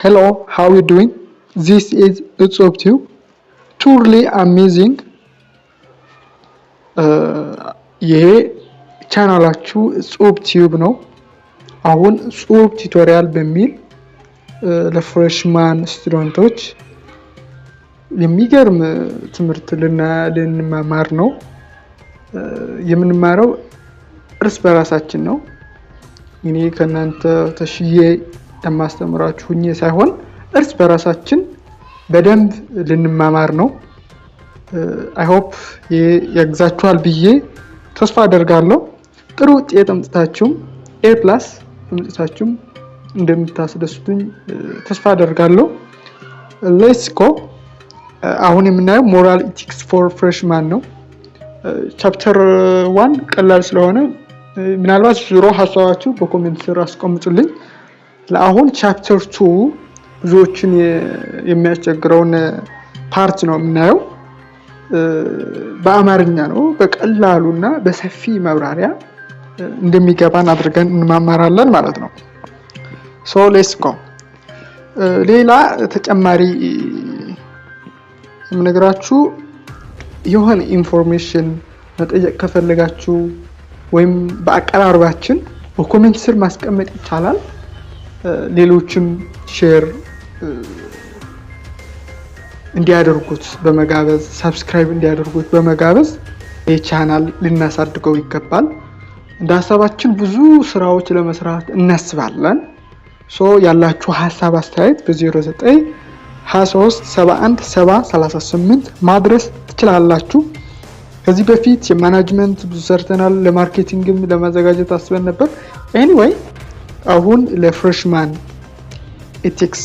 Hello, how are you doing? This is Tube. Truly amazing. ይሄ ቻናላችሁ ጾብ ቲዩብ ነው። አሁን ጾብ ቱቶሪያል በሚል ለፍሬሽማን ስቱደንቶች የሚገርም ትምህርት ልንማማር ነው። የምንማረው እርስ በራሳችን ነው። እኔ ከናንተ ተሽዬ የማስተምራችሁኝ ሳይሆን እርስ በራሳችን በደንብ ልንማማር ነው። I hope ያግዛችኋል ብዬ ተስፋ አደርጋለሁ። ጥሩ ውጤት አምጥታችሁም A+ አምጥታችሁም እንደምታስደስቱኝ ተስፋ አደርጋለሁ። Let's go. አሁን የምናየው ሞራል ኢቲክስ ፎር ፍሬሽማን ነው። ቻፕተር 1 ቀላል ስለሆነ ምናልባት ዙሮ ሐሳባችሁ በኮሜንት ስር አስቀምጡልኝ። ለአሁን ቻፕተር 2 ብዙዎችን የሚያስቸግረውን ፓርት ነው የምናየው። በአማርኛ ነው በቀላሉና በሰፊ መብራሪያ እንደሚገባን አድርገን እንማማራለን ማለት ነው። So let's go. ሌላ ተጨማሪ የምነግራችሁ የሆነ ኢንፎርሜሽን መጠየቅ ከፈለጋችሁ ወይም በአቀራረባችን በኮሜንት ስር ማስቀመጥ ይቻላል። ሌሎችም ሼር እንዲያደርጉት በመጋበዝ ሰብስክራይብ እንዲያደርጉት በመጋበዝ የቻናል ልናሳድገው ይገባል። እንደ ሐሳባችን ብዙ ስራዎች ለመስራት እናስባለን። ያላችሁ ሐሳብ አስተያየት በ09 23 71 70 38 ማድረስ ትችላላችሁ። ከዚህ በፊት የማኔጅመንት ብዙ ሰርተናል። ለማርኬቲንግም ለማዘጋጀት አስበን ነበር። ኤኒዌይ አሁን ለፍሬሽማን ኢቲክስ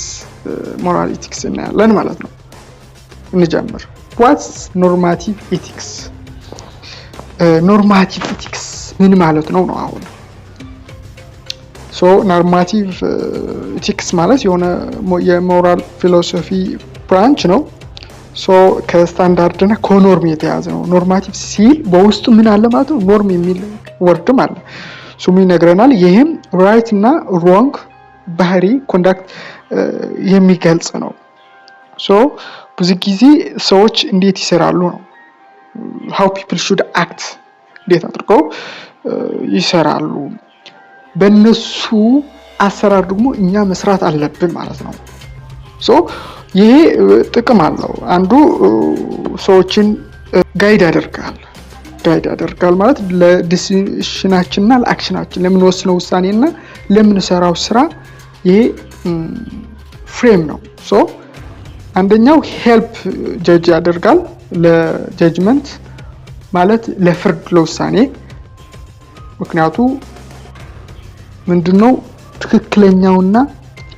ሞራል ኢቲክስ እናያለን ማለት ነው። እንጀምር። What's normative ethics? Normative ethics ምን ማለት ነው አሁን? normative ethics ማለት የሆነ የሞራል ፊሎሶፊ ብራንች ነው። ከስታንዳርድ እና ከኖርም የተያዘ ነው። ኖርማቲቭ ሲል በውስጡ ምን አለ ማለት ነው? ኖርም የሚል ወርድም አለ። ምን ይነግረናል? ይሄም ራይት እና ሮንግ ባህሪ ኮንዳክት የሚገልጽ ነው። ብዙ ጊዜ ሰዎች እንዴት ይሰራሉ ነው። how people should act እንዴት አድርገው ይሰራሉ። በእነሱ አሰራር ደግሞ እኛ መስራት አለብን ማለት ነው። ይሄ ጥቅም አለው። አንዱ ሰዎችን ጋይድ ያደርጋል ማለት ለዲሲሽናችንና ለአክሽናችን ለምንወስነው ውሳኔና ለምንሰራው ስራ ይሄ ፍሬም ነው። አንደኛው ሄልፕ ጀጅ ያደርጋል። ለጀጅመንት ማለት ለፍርድ ለውሳኔ። ምክንያቱ ምንድነው?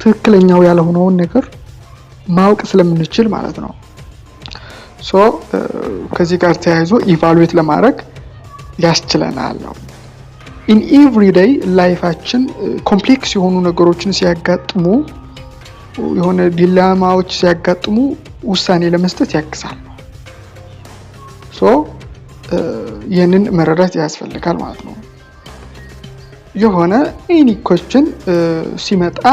ትክክለኛው ያልሆነውን ነገር ማወቅ ስለምንችል ማለት ነው። ከዚህ ጋር ተያይዞ ኢቫሉዌት ለማድረግ ያስችለናል። in everyday ላይፋችን ኮምፕሌክስ የሆኑ ነገሮችን ሲያጋጥሙ የሆነ ዲላማዎች ሲያጋጥሙ ውሳኔ ለመስጠት ያግዛል። ይህንን መረዳት ያስፈልጋል ማለት ነው። የሆነ ኤኒ ኩዌስችን ሲመጣ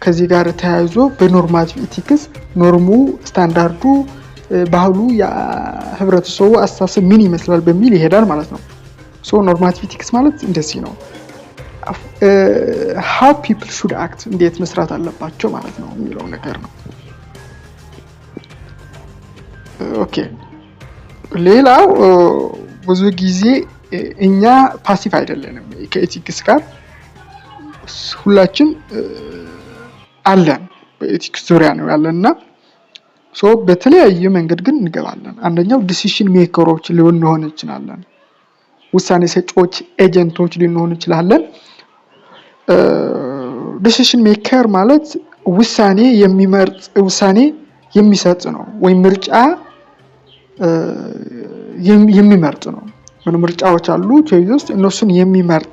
ከዚህ ጋር ተያይዞ በኖርማቲቭ ኢቲክስ ኖርሙ፣ ስታንዳርዱ፣ ባህሉ የህብረተሰቡ አስተሳሰብ ምን ይመስላል በሚል ይሄዳል ማለት ነው። ኖርማቲቭ ኢቲክስ ማለት እንደዚህ ነው። how people should act እንዴት መስራት አለባቸው ማለት ነው የሚለው ነገር ነው። ኦኬ ሌላው ብዙ ጊዜ እኛ ፓሲቭ አይደለንም። ከኤቲክስ ጋር ሁላችን አለን። በኤቲክስ ዙሪያ ነው ያለና በተለያየ መንገድ ግን እንገባለን። አንደኛው ዲሲሽን ሜከሮች ልንሆን እንችላለን። ውሳኔ ሰጪዎች ኤጀንቶች ልንሆን እንችላለን። ዲሲሽን ሜከር ማለት ውሳኔ የሚሰጥ ነው ወይም ምርጫ የሚመርጥ ነው። ምርጫዎች አሉ ቾይስ እነሱን የሚመርጥ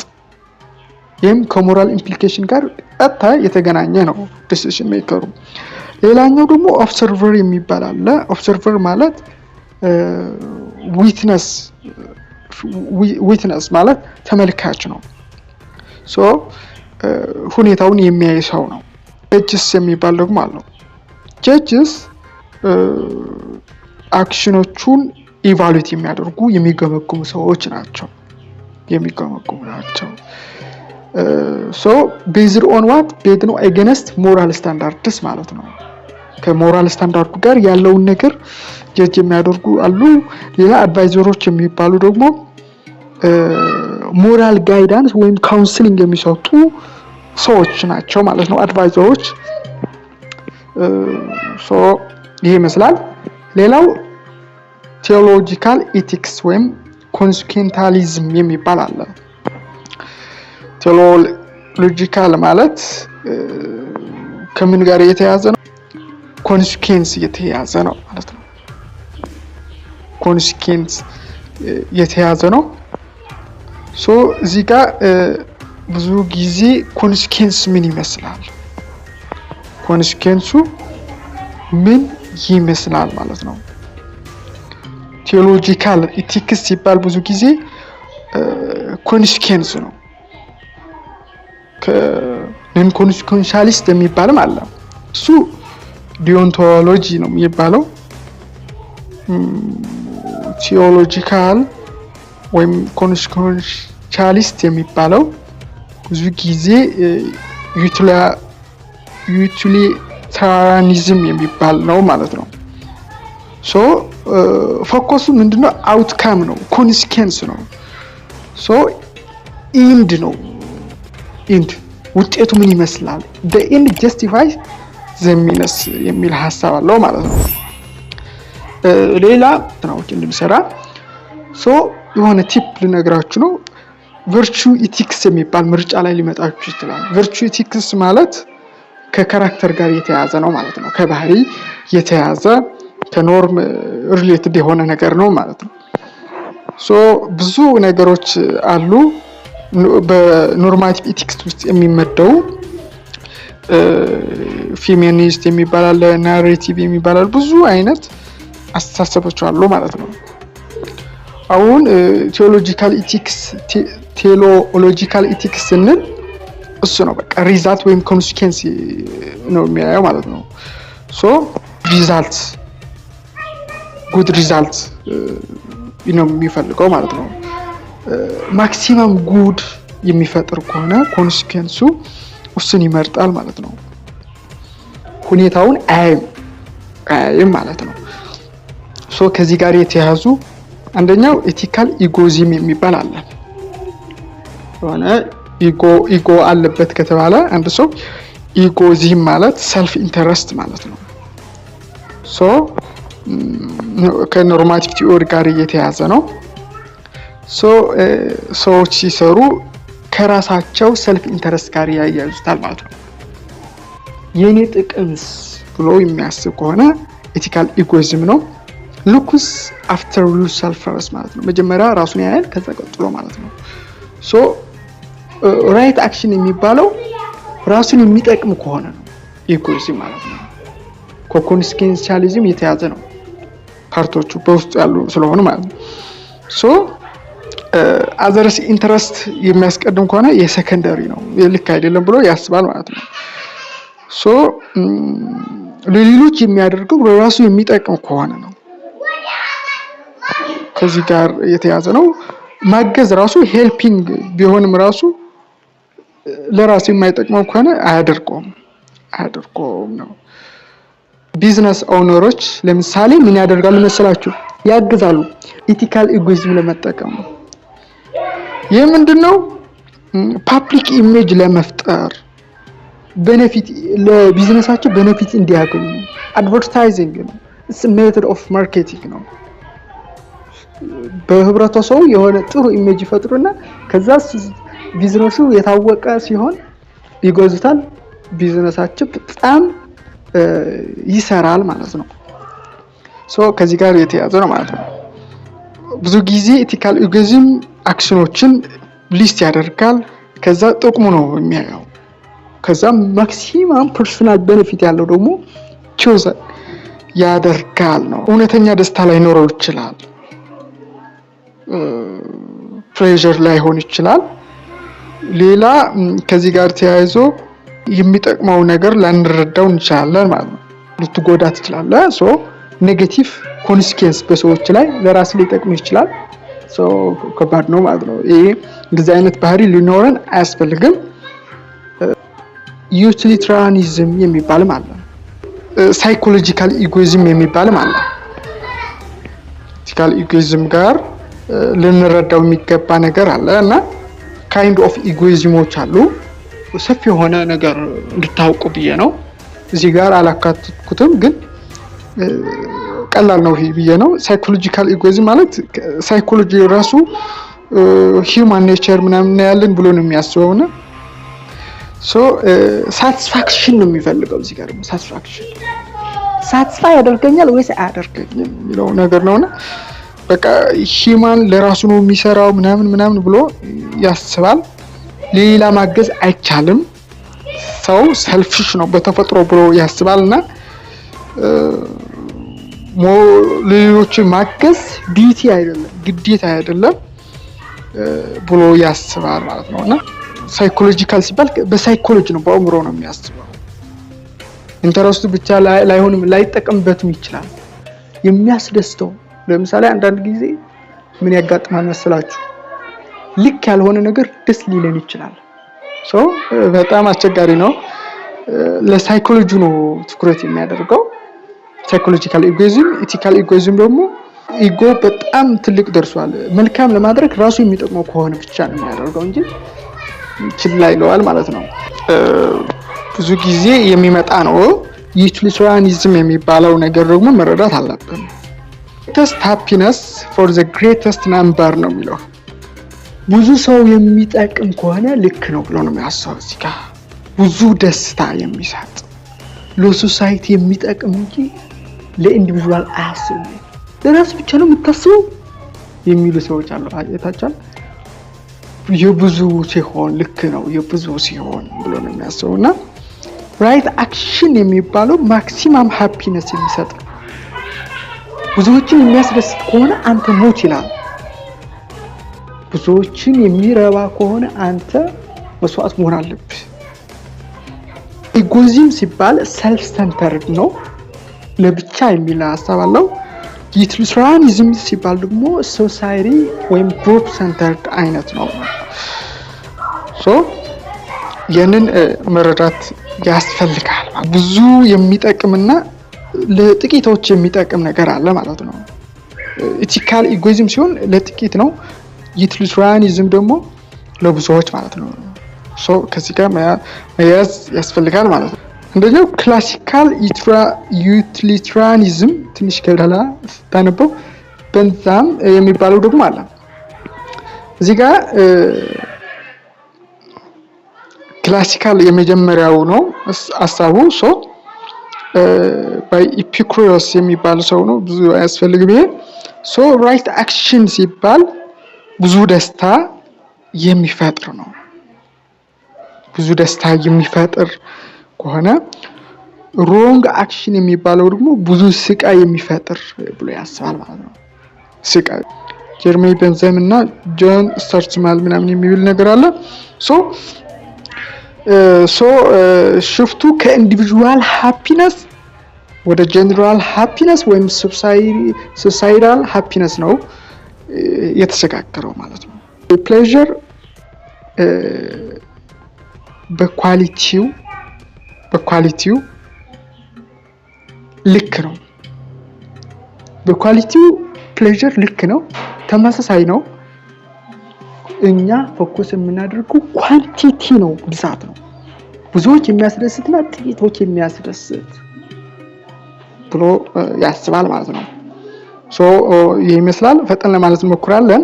ይህም ከሞራል ኢምፕሊኬሽን ጋር ቀጥታ የተገናኘ ነው ዲሲሽን ሜከሩ። ሌላኛው ደግሞ ኦብሰርቨር የሚባል አለ። ኦብሰርቨር ማለት ዊትነስ ማለት ተመልካች ነው። ሁኔታውን የሚያይ ሰው ነው። ጀጅስ የሚባል ደግሞ አለው። ጀጅስ አክሽኖቹን ኢቫሉዌት የሚያደርጉ የሚገመግሙ ሰዎች ናቸው። ሶ ቤዝድ ኦን ዋት ቤዝድ ነው አጌንስት ሞራል ስታንዳርድስ ማለት ነው። ከሞራል ስታንዳርዱ ጋር ያለውን ነገር ጀጅ የሚያደርጉ አሉ። ሌላ አድቫይዘሮች የሚባሉ ደግሞ ሞራል ጋይዳንስ ወይም ካውንስሊንግ የሚሰጡ ሰዎች ናቸው ማለት ነው አድቫይዘሮች። ሶ ይሄ ይመስላል። ሌላው ቴዎሎጂካል ኢቲክስ ወይም ኮንሲኩዌንታሊዝም የሚባል አለ። ቴዎሎጂካል ማለት ከምን ጋር የተያዘ ነው? ኮንሲኩዌንስ የተያዘ ነው ማለት ነው። ኮንሲኩዌንስ የተያዘ ነው። ሶ እዚህ ጋር ብዙ ጊዜ ኮንሲኩዌንስ ምን ይመስላል፣ ኮንሲኩዌንሱ ምን ይመስላል ማለት ነው። ቴዎሎጂካል ኢቲክስ ሲባል ብዙ ጊዜ ኮንሲኩዌንስ ነው። ከነን ኮንሲኩዌንሻሊስት የሚባልም አለ። እሱ ዲዮንቶሎጂ ነው የሚባለው። ቴዎሎጂካል ወይም ኮንሲኩዌንሻሊስት የሚባለው ብዙ ጊዜ ዩቲሊታሪያኒዝም የሚባል ነው ማለት ነው። ሶ ፎከሱ ምንድነው? አውትካም ነው፣ ኮንሲኩዌንስ ነው። ሶ ኢንድ ነው። ኢንድ ውጤቱ ምን ይመስላል? the end justifies the means የሚል ሐሳብ አለው ማለት ነው። ሌላ ትናዎች እንደምሰራ ሶ የሆነ ቲፕ ልነግራችሁ ነው። ቨርቹ ኢቲክስ የሚባል ምርጫ ላይ ሊመጣችሁ ይችላል። ቨርቹ ኢቲክስ ማለት ከካራክተር ጋር የተያያዘ ነው ማለት ነው። ከባህሪ የተያያዘ ከኖርም ሪሌትድ የሆነ ነገር ነው ማለት ነው። ሶ ብዙ ነገሮች አሉ በኖርማቲቭ ኢቲክስ ውስጥ የሚመደው። ፌሚኒስት የሚባል አለ፣ ናሬቲቭ የሚባል አለ፣ ብዙ አይነት አስተሳሰቦች አሉ ማለት ነው። አሁን ቴዎሎጂካል ኢቲክስ ስንል እሱ ነው በቃ ሪዛልት ወይም ኮንሲኩዌንስ ነው የሚያየው ማለት ነው። ሶ ሪዛልት ጉድ ሪዛልት ነው የሚፈልገው ማለት ነው። ማክሲመም ጉድ የሚፈጥር ከሆነ ኮንሲኩዌንሱ እሱን ይመርጣል ማለት ነው። ሁኔታውን አያይም ማለት ነው። ሶ ከዚህ ጋር የተያዙ አንደኛው ኤቲካል ኢጎይዝም የሚባል አለ። የሆነ ኢጎ አለበት ከተባለ አንድ ሰው ኢጎይዝም ማለት ሰልፍ ኢንተረስት ማለት ነው። ሶ ከኖርማቲቭ ቲዮሪ ጋር የተያዘ ነው። ሶ ሰዎች ሲሰሩ ከራሳቸው ሰልፍ ኢንተረስት ጋር ያያይዙታል ማለት ነው። የኔ ጥቅምስ ብሎ የሚያስብ ከሆነ ኤቲካል ኢጎይዝም ነው። ሉክስ አፍተር ዩርሰልፍ ፈርስት ማለት ነው። መጀመሪያ ራሱን ያያል ከዛ ቀጥሎ ማለት ነው። ሶ ራይት አክሽን የሚባለው ራሱን የሚጠቅም ከሆነ ነው ኢጎይዝም ማለት ነው። ኮንሲኩዌንሻሊዝም የተያዘ ነው። ፓርቶቹ በውስጡ ያሉ ስለሆነ ማለት ነው። ሶ አዘርስ ኢንተረስት የሚያስቀድም ከሆነ የሰከንደሪ ነው፣ ልክ አይደለም ብሎ ያስባል ማለት ነው። ሶ ለሌሎች የሚያደርገው ለራሱ የሚጠቅም ከሆነ ነው። ከዚህ ጋር የተያዘ ነው። ማገዝ ራሱ ሄልፒንግ ቢሆንም ራሱ ለራሱ የማይጠቅመው ከሆነ አያደርገውም ነው። ቢዝነስ ኦነሮች ለምሳሌ ምን ያደርጋሉ መሰላችሁ? ያግዛሉ ኢቲካል ኢጎይዝም ለመጠቀም ነው። ይህ ምንድነው? ፐብሊክ ኢሜጅ ለመፍጠር ቤኔፊት ለቢዝነሳቸው ቤኔፊት እንዲያገኙ አድቨርታይዚንግ ነው። ኢትስ ሜተድ ኦፍ ማርኬቲንግ ነው። በህብረተሰቡ የሆነ ጥሩ ኢሜጅ ይፈጥሩና ከዛ ቢዝነሱ የታወቀ ሲሆን ይገዙታል። ቢዝነሳቸው በጣም ይሰራል ማለት ነው። ሶ ከዚህ ጋር የተያዘ ነው ማለት ነው። ብዙ ጊዜ ኤቲካል ኢጎይዝም አክሽኖችን ሊስት ያደርጋል። ከዛ ጥቅሙ ነው የሚያየው። ከዛ ማክሲመም ፐርሰናል ቤኔፊት ያለው ደግሞ ቾዝ ያደርጋል ነው። እውነተኛ ደስታ ላይ ኖረው ይችላል፣ ፕሬዠር ላይ ሆን ይችላል። ሌላ ከዚህ ጋር ተያይዞ የሚጠቅመው ነገር ላንረዳው እንችላለን ማለት ነው። ልትጎዳ ትችላለህ። ሶ ኔጌቲቭ ኮንሲኩዌንስ በሰዎች ላይ ለራስ ሊጠቅም ይችላል። ሶ ከባድ ነው ማለት ነው። ይሄ እንደዚህ አይነት ባህሪ ሊኖረን አያስፈልግም። ዩቲሊታሪያኒዝም የሚባልም አለ። ሳይኮሎጂካል ኢጎይዝም የሚባልም አለ። ሳይኮሎጂካል ኢጎይዝም ጋር ልንረዳው የሚገባ ነገር አለ እና ካይንድ ኦፍ ኢጎይዝሞች አሉ። ሰፊ የሆነ ነገር እንድታውቁ ብዬ ነው እዚህ ጋር አላካተትኩትም፣ ግን ቀላል ነው ብዬ ነው። ሳይኮሎጂካል ኢጎይዝም ማለት ሳይኮሎጂ ራሱ ሂውማን ኔቸር ምናምን ያለን ብሎ ነው የሚያስበውና ሳቲስፋክሽን ነው የሚፈልገው። እዚህ ጋር ደግሞ ሳቲስፋይ ያደርገኛል ወይስ አያደርገኝም የሚለው ነገር ነውና በቃ ሂውማን ለራሱ ነው የሚሰራው ምናምን ብሎ ያስባል። ሌላ ማገዝ አይቻልም። ሰው ሰልፊሽ ነው በተፈጥሮ ብሎ ያስባልና ሌሎችን ማገዝ ዲቲ አይደለም ግዴታ አይደለም ብሎ ያስባል ማለት ነውና ሳይኮሎጂካል ሲባል በሳይኮሎጂ ነው በአእምሮ ነው የሚያስበው። ኢንተረስቱ ብቻ ላይሆንም ላይጠቀምበትም ይችላል። የሚያስደስተው ለምሳሌ አንዳንድ ጊዜ ምን ያጋጥማል መሰላችሁ? ልክ ያልሆነ ነገር ደስ ሊለን ይችላል። በጣም አስቸጋሪ ነው። ለሳይኮሎጂ ነው ትኩረት የሚያደርገው ሳይኮሎጂካል ኢጎይዝም። ኢቲካል ኢጎይዝም ደግሞ ኢጎ በጣም ትልቅ ደርሷል። መልካም ለማድረግ ራሱ የሚጠቅመው ከሆነ ብቻ ነው የሚያደርገው እንጂ ችላ ይለዋል ማለት ነው። ብዙ ጊዜ የሚመጣ ነው። ዩቲሊታሪያኒዝም የሚባለው ነገር ደግሞ መረዳት አለብን። greatest happiness for the greatest number ነው የሚለው። ብዙ ሰው የሚጠቅም ከሆነ ልክ ነው ብሎ ነው የሚያስበው። እዚህ ጋር ብዙ ደስታ የሚሰጥ ለሶሳይቲ የሚጠቅም እንጂ ለኢንዲቪጁዋል አያስብም። ለራስ ብቻ ነው የምታስበው የሚሉ ሰዎች አሉ። አይታችኋል? የብዙ ሲሆን ልክ ነው የብዙ ሲሆን ብሎ ነው የሚያስበውና ራይት አክሽን የሚባለው ማክሲመም ሃፒነስ የሚሰጥ ነው። ብዙዎችን የሚያስደስት ከሆነ አንተ ሞት ይላል። ብዙዎችን የሚረባ ከሆነ አንተ መስዋዕት መሆን አለብህ። ኢጎይዝም ሲባል ሰልፍ ሰንተርድ ነው፣ ለብቻ የሚል ሀሳብ አለው። ዩቲሊታሪያኒዝም ሲባል ደግሞ ሶሳይቲ ወይም ግሩፕ ሰንተርድ አይነት ነው። ይህንን መረዳት ያስፈልጋል። ብዙ የሚጠቅምና ለጥቂቶች የሚጠቅም ነገር አለ ማለት ነው። ኢቲካል ኢጎይዝም ሲሆን ለጥቂት ነው። ዩቲሊታሪያኒዝም ደግሞ ለብዙዎች ማለት ነው። ከዚህ ጋር መያዝ ያስፈልጋል ማለት ነው። እንደኛው ክላሲካል ዩቲሊታሪያኒዝም ትንሽ ከበላ ታነበው በንዛም የሚባለው ደግሞ አለ። እዚህ ጋር ክላሲካል የመጀመሪያው ነው ሐሳቡ። ባይ ኢፒኩረስ የሚባል ሰው ነው፣ ብዙ አያስፈልግም ይሄ። ራይት አክሽን ሲባል ብዙ ደስታ የሚፈጥር ነው። ብዙ ደስታ የሚፈጥር ከሆነ ሮንግ አክሽን የሚባለው ደግሞ ብዙ ስቃይ የሚፈጥር ብሎ ያስባል ማለት ነው። ስቃይ ጀርሚ ቤንዛም እና ጆን ስታርትማል ምናምን የሚብል ነገር አለ። ሽፍቱ ከኢንዲቪጁዋል ሃፒነስ ወደ ጀነራል ሃፒነስ ወይም ሶሳይታል ሃፒነስ ነው የተሸጋገረው ማለት ነው። ፕሌዠር በኳሊቲው ልክ ነው። በኳሊቲው ፕሌዠር ልክ ነው፣ ተመሳሳይ ነው። እኛ ፎከስ የምናደርገው ኳንቲቲ ነው፣ ብዛት ነው። ብዙዎች የሚያስደስትና ጥቂቶች የሚያስደስት ብሎ ያስባል ማለት ነው። ይሄ ይመስላል። ፈጠን ለማለት እንሞክራለን፣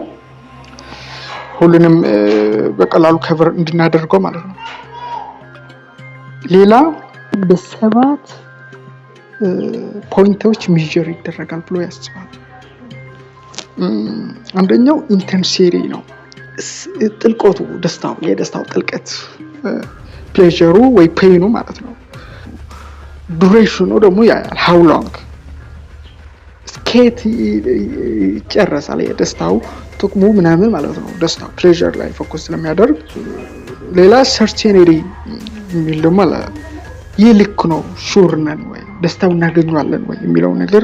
ሁሉንም በቀላሉ ከቨር እንድናደርገው ማለት ነው። ሌላ በሰባት ፖይንቶች ሜጀር ይደረጋል ብሎ ያስባል። አንደኛው ኢንቴንሲቲ ነው፣ ጥልቀቱ፣ የደስታው ጥልቀት፣ ፕሌዠሩ ወይ ፔኑ ማለት ነው። ዱሬሽኑ ደግሞ ያያል፣ ሃው ሎንግ ስኬት ይጨረሳል፣ የደስታው ጥቅሙ ምናምን ማለት ነው። ደስታው ፕሌዠር ላይ ፎከስ ስለሚያደርግ። ሌላ ሰርቴኒቲ የሚል ደግሞ አለ። ይህ ልክ ነው፣ ሹር ነን ወይ ደስታው እናገኘዋለን ወይ የሚለው ነገር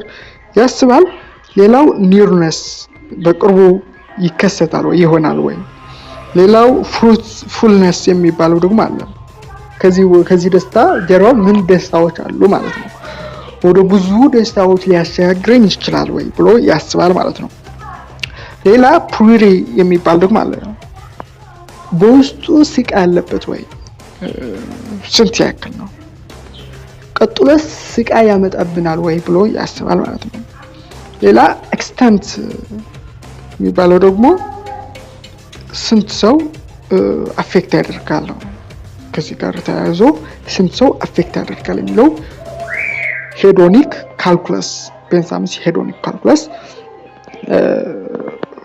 ያስባል። ሌላው ኒርነስ በቅርቡ ይከሰታል ወይ ይሆናል ወይ። ሌላው ፍሩትፉልነስ የሚባለው ደግሞ አለ። ከዚህ ደስታ ጀርባ ምን ደስታዎች አሉ ማለት ነው፣ ወደ ብዙ ደስታዎች ሊያሸጋግረኝ ይችላል ወይ ብሎ ያስባል ማለት ነው። ሌላ ፕሪሪ የሚባል ደግሞ አለ። በውስጡ ስቃይ ያለበት ወይ ስንት ያክል ነው፣ ቀጥሎስ ስቃይ ያመጣብናል ወይ ብሎ ያስባል ማለት ነው። ሌላ ኤክስተንት የሚባለው ደግሞ ስንት ሰው አፌክት ያደርጋል ነው። ከዚህ ጋር ተያይዞ ስንት ሰው አፌክት ያደርጋል የሚለው ሄዶኒክ ካልኩለስ ቤንዛምስ ሄዶኒክ ካልኩለስ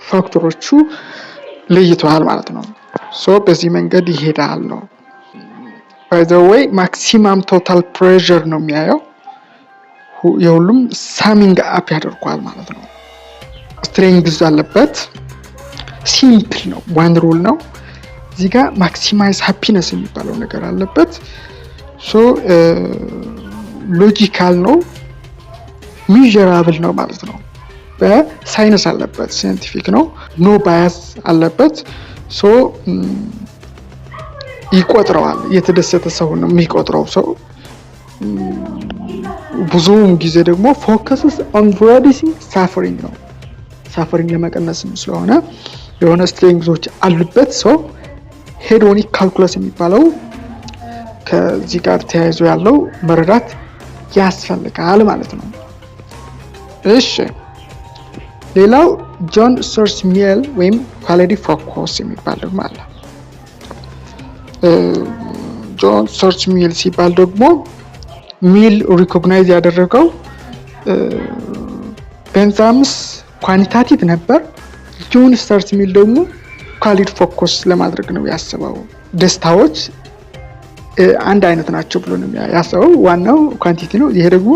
ፋክተሮቹ ለይተዋል ማለት ነው። በዚህ መንገድ ይሄዳል ነው። ባይ ዘ ዌይ ማክሲማም ቶታል ፕሬዠር ነው የሚያየው። የሁሉም ሳሚንግ አፕ ያደርጓል ማለት ነው። ስትሬንግዝ አለበት። ሲምፕል ነው፣ ዋን ሩል ነው። እዚህ ጋር ማክሲማይዝ ሃፒነስ የሚባለው ነገር አለበት። ሎጂካል ነው፣ ሚዥራብል ነው ማለት ነው። በሳይንስ አለበት፣ ሳይንቲፊክ ነው። ኖ ባያስ አለበት። ይቆጥረዋል። የተደሰተ ሰው ነው የሚቆጥረው ሰው። ብዙውን ጊዜ ደግሞ ፎከስስ ኦን ሪዲዩሲንግ ሳፈሪንግ ነው፣ ሳፈሪንግ ለመቀነስ ስለሆነ የሆነ ስትሬንግዞች አሉበት። ሄዶኒክ ካልኩለስ የሚባለው ከዚህ ጋር ተያይዞ ያለው መረዳት ያስፈልጋል ማለት ነው። እሺ ሌላው ጆን ስተርት ሚል ወይም ኳሊቲ ፎከስ የሚባል ደግሞ አለ። ጆን ስተርት ሚል ሲባል ደግሞ ሚል ሪኮግናይዝ ያደረገው ቤንዛምስ ኳንቲታቲቭ ነበር። ጆን ስተርት ሚል ደግሞ ኳሊቲ ፎከስ ለማድረግ ነው ያስበው። ደስታዎች አንድ አይነት ናቸው ብሎ ነው ያስበው። ዋናው ኳንቲቲ ነው። ይሄ ደግሞ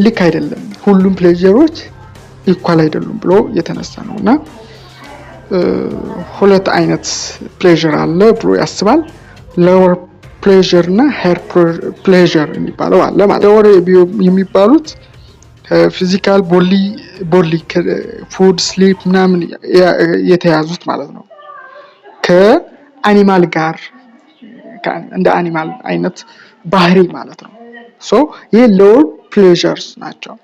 ልክ አይደለም፣ ሁሉም ፕሌዠሮች ኢኳል አይደሉም ብሎ የተነሳ ነው እና ሁለት አይነት ፕሌዠር አለ ብሎ ያስባል። ሎወር ፕሌዠር እና ሃየር ፕሌዠር የሚባለው አለ ማለት ነው። ሎወር የሚባሉት ፊዚካል ቦዲ ፉድ ስሊፕ ምናምን የተያዙት ማለት ነው። ከአኒማል ጋር እንደ አኒማል አይነት ባህሪ ማለት ነው። ይሄ ሎወር ፕሌዠርስ ናቸው።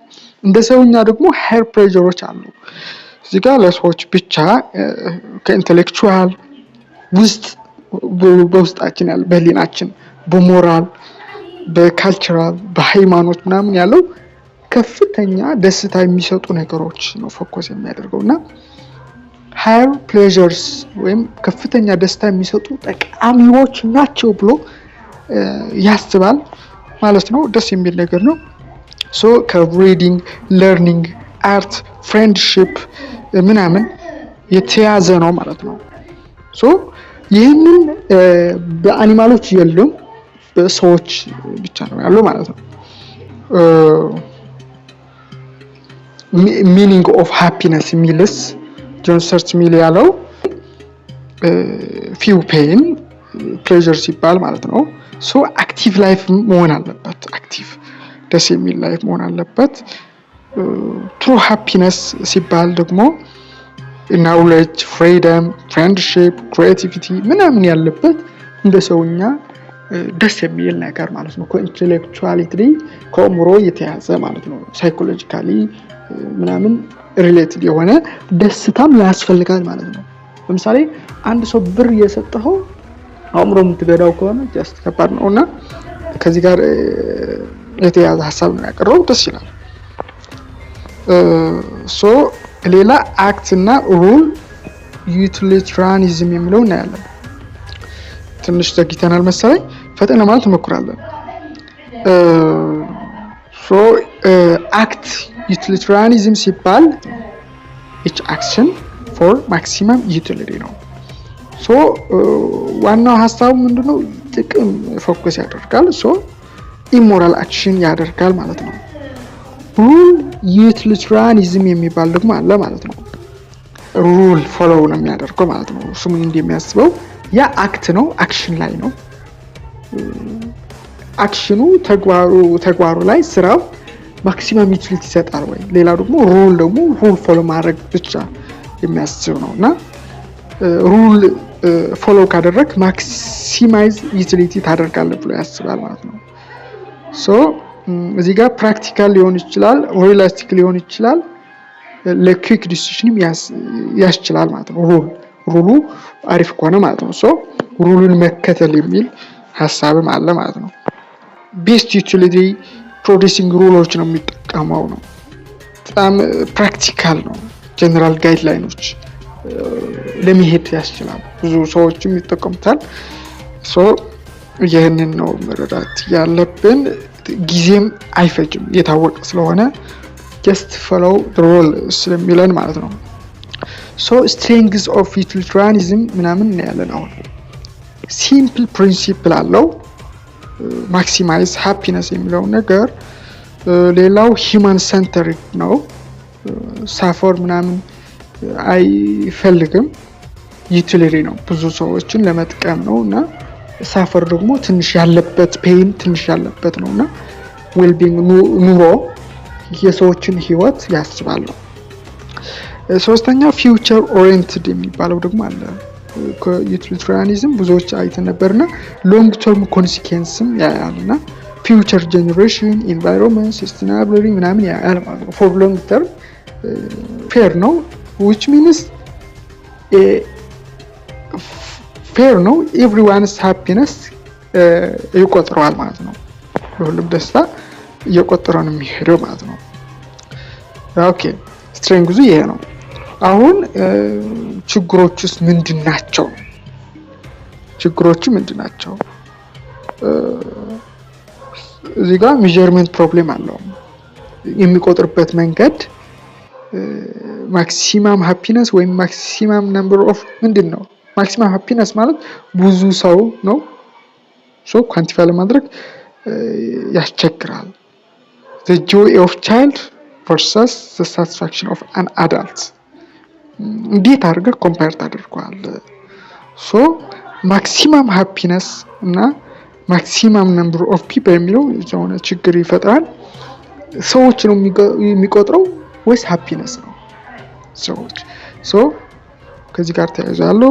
እንደ ሰውኛ ደግሞ ሃየር ፕሌዠሮች አሉ። እዚህ ጋር ለሰዎች ብቻ ከኢንተሌክቹዋል ውስጥ በውስጣችን ያለ በህሊናችን፣ በሞራል፣ በካልቸራል፣ በሃይማኖት ምናምን ያለው ከፍተኛ ደስታ የሚሰጡ ነገሮች ነው ፎከስ የሚያደርገውና ሃየር ፕሌዠርስ ወይም ከፍተኛ ደስታ የሚሰጡ ጠቃሚዎች ናቸው ብሎ ያስባል ማለት ነው። ደስ የሚል ነገር ነው። ከሪዲንግ፣ ለርኒንግ፣ አርት፣ ፍሬንድሺፕ ምናምን የተያዘ ነው ማለት ነው። ይህንን በአኒማሎች የሉም፣ በሰዎች ብቻ ነው ያለው ማለት ነው። ሚኒንግ ኦፍ ሃፒነስ የሚልስ ጆን ስተርት ሚል ያለው ፊው ፔን ፕሌዠር ሲባል ማለት ነው። አክቲቭ ላይፍ መሆን አለበት። አክቲቭ ደስ የሚል ላይፍ መሆን አለበት። ትሩ ሃፒነስ ሲባል ደግሞ ናውሌጅ፣ ፍሪደም፣ ፍሬንድሺፕ፣ ክሪኤቲቪቲ ምናምን ያለበት እንደ ሰውኛ ደስ የሚል ነገር ማለት ነው። ከኢንተሌክቹዋሊቲ ከአእምሮ የተያዘ ማለት ነው። ሳይኮሎጂካሊ ምናምን ሪሌትድ የሆነ ደስታም ያስፈልጋል ማለት ነው። ለምሳሌ አንድ ሰው ብር እየሰጠኸው አእምሮ የምትገዳው ከሆነ ጀስት ከባድ ነውና ከዚህ ጋር የተያዘ ሀሳብ ነው ያቀረበው። ደስ ይላል። ሌላ አክት እና ሩል ዩቲሊታሪያኒዝም የሚለው እናያለን። ትንሽ ዘግይተናል መሰለኝ፣ ፈጠን ማለት እንሞክራለን። አክት ዩቲሊታሪያኒዝም ሲባል each action for maximum utility ነው። ዋናው ሀሳቡ ምንድነው? ጥቅም ፎከስ ያደርጋል። ኢሞራል አክሽን ያደርጋል ማለት ነው። ሩል ዩቲሊታሪያኒዝም የሚባል ደግሞ አለ ማለት ነው። ሩል ፎሎው ነው የሚያደርገው ማለት ነው። እሱ ምን እንደሚያስበው ያ አክት ነው፣ አክሽን ላይ ነው። አክሽኑ ተግባሩ ላይ ስራው ማክሲመም ዩቲሊቲ ይሰጣል ወይ? ሌላ ደግሞ ሩል ፎሎ ማድረግ ብቻ የሚያስብ ነው እና ሩል ፎሎ ካደረግ ማክሲማይዝ ዩቲሊቲ ታደርጋለህ ብሎ ያስባል ማለት ነው። ሶ እዚህ ጋር ፕራክቲካል ሊሆን ይችላል፣ ሪላስቲክ ሊሆን ይችላል፣ ለኩዊክ ዲሲዥንም ያስችላል ማለት ነው። ሩሉ አሪፍ ከሆነ ማለት ነው። ሶ ሩሉን መከተል የሚል ሀሳብም አለ ማለት ነው። ቤስት ዩቲሊቲ ፕሮዲሲንግ ሩሎች ነው የሚጠቀመው ነው። በጣም ፕራክቲካል ነው። ጀነራል ጋይድላይኖች ለመሄድ ያስችላል። ብዙ ሰዎችም ይጠቀሙታል። ሶ ይህንን ነው መረዳት ያለብን። ጊዜም አይፈጅም የታወቀ ስለሆነ just follow the rule ስለሚለን ማለት ነው። ሶ strengths of utilitarianism ምናምን እናያለን። አሁን ሲምፕል ፕሪንሲፕል አለው ማክሲማይዝ ሃፒነስ የሚለው ነገር። ሌላው ሂማን ሴንተሪክ ነው። ሳፎር ምናምን አይፈልግም። ዩቲሊቲ ነው፣ ብዙ ሰዎችን ለመጥቀም ነው እና ሳፈር ደግሞ ትንሽ ያለበት ፔን ትንሽ ያለበት ነው እና ዌልቢንግ ኑሮ የሰዎችን ህይወት ያስባል። ሶስተኛው ፊውቸር ኦሪየንትድ የሚባለው ደግሞ አለ። ዩቲሊታሪያኒዝም ብዙዎች አይተን ነበርና ሎንግ ተርም ኮንሲኩዌንስም ያያልና ፊውቸር ጀነሬሽን ኢንቫይሮንመንት ሰስቴናቢሊቲ ምናምን ያያል ማለት ነው። ፎር ሎንግ ተርም ፌር ነው which means ፌር ነው ኤቭሪዋንስ ሃፒነስ ይቆጥረዋል ማለት ነው። ሁሉም ደስታ እየቆጠረ ነው የሚሄደው ማለት ነው። ኦኬ ስትሬንግዙ ይሄ ነው። አሁን ችግሮቹስ ምንድናቸው? ችግሮቹ ምንድናቸው? እዚህ ጋር ሜዠርመንት ፕሮብሌም አለው። የሚቆጥርበት መንገድ ማክሲማም ሃፒነስ ወይም ማክሲማም ነምበር ኦፍ ምንድን ነው? ማክሲማም ሃፒነስ ማለት ብዙ ሰው ነው። ሶ ኳንቲፋይ ለማድረግ ያስቸግራል። the joy of child versus the satisfaction of an adult እንዴት አድርገህ ኮምፔር ታደርገዋለህ? ሶ ማክሲማም ሃፒነስ እና ማክሲማም ነምበር ኦፍ ፒፕል የሚለው የሆነ ችግር ይፈጥራል። ሰዎች ነው የሚቆጥረው ወይስ ሃፒነስ ነው? ሰዎች። ሶ ከዚህ ጋር ተያይዟል።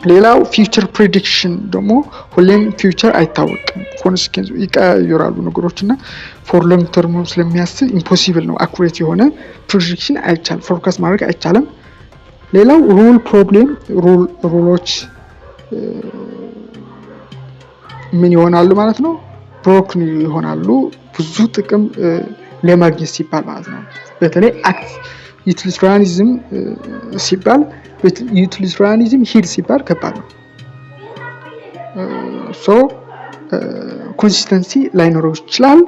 ሌላው ፊውቸር ፕሬዲክሽን ደግሞ ሁሌም ፊውቸር አይታወቅም፣ ኮንሲኩዌንስ ይቀያየራሉ ነገሮችና ፎር ሎንግ ተርም ስለሚያስብ ኢምፖሲብል ነው። አኩሬት የሆነ ፕሬዲክሽን አይቻልም፣ ፎርካስት ማድረግ አይቻልም። ሌላው ሩል ፕሮብሌም፣ ሩሎች ምን ይሆናሉ ማለት ነው? ብሮክን ይሆናሉ፣ ብዙ ጥቅም ለማግኘት ሲባል ማለት ነው። በተለይ ዩቲሊታሪያኒዝም ሲባል ዩቲሊታሪያኒዝም ሂድ ሲባል ከባድ ነው። ሶ ኮንሲስተንሲ ላይኖረው ይችላል፣